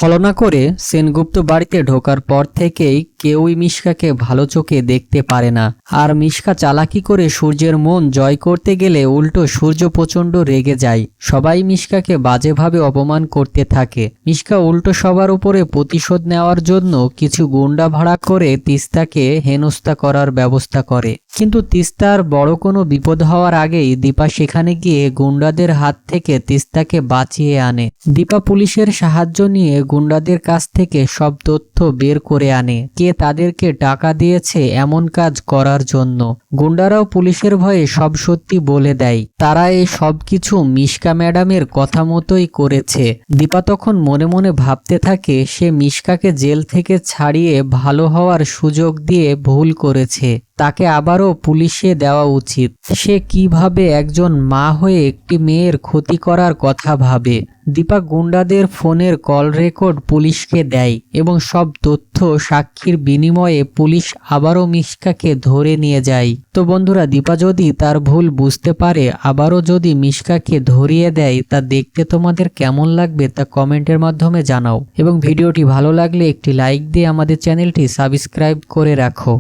ছলনা করে সেনগুপ্ত বাড়িতে ঢোকার পর থেকেই কেউই মিশকাকে ভালো চোখে দেখতে পারে না। আর মিশকা চালাকি করে সূর্যের মন জয় করতে গেলে উল্টো সূর্য প্রচণ্ড রেগে যায়। সবাই মিশকাকে বাজেভাবে অপমান করতে থাকে। মিশকা উল্টো সবার উপরে প্রতিশোধ নেওয়ার জন্য কিছু গুন্ডা ভাড়া করে তিস্তাকে হেনস্থা করার ব্যবস্থা করে। কিন্তু তিস্তার বড় কোনো বিপদ হওয়ার আগেই দীপা সেখানে গিয়ে গুন্ডাদের হাত থেকে তিস্তাকে বাঁচিয়ে আনে। দীপা পুলিশের সাহায্য নিয়ে গুন্ডাদের কাছ থেকে সব তথ্য বের করে আনে, কে তাদেরকে টাকা দিয়েছে এমন কাজ করার জন্য। গুন্ডারাও পুলিশের ভয়ে সব সত্যি বলে দেয়। তারা এই সব কিছু মিশকা ম্যাডামের কথা মতোই করেছে। দীপা তখন মনে মনে ভাবতে থাকে সে মিশকাকে জেল থেকে ছাড়িয়ে ভালো হওয়ার সুযোগ দিয়ে ভুল করেছে, তাকে আবারও পুলিশে দেওয়া উচিত। সে কিভাবে একজন মা হয়ে একটি মেয়ের ক্ষতি করার কথা ভাবে। দীপা গুন্ডাদের ফোনের কল রেকর্ড পুলিশকে দেয় এবং সব তথ্য সাক্ষীর বিনিময়ে পুলিশ আবারও মিশকাকে ধরে নিয়ে যায়। তো বন্ধুরা, দীপা যদি তার ভুল বুঝতে পারে, আবারও যদি মিশকাকে ধরিয়ে দেয়, তা দেখতে তোমাদের কেমন লাগবে তা কমেন্টের মাধ্যমে জানাও এবং ভিডিওটি ভালো লাগলে একটি লাইক দিয়ে আমাদের চ্যানেলটি সাবস্ক্রাইব করে রাখো।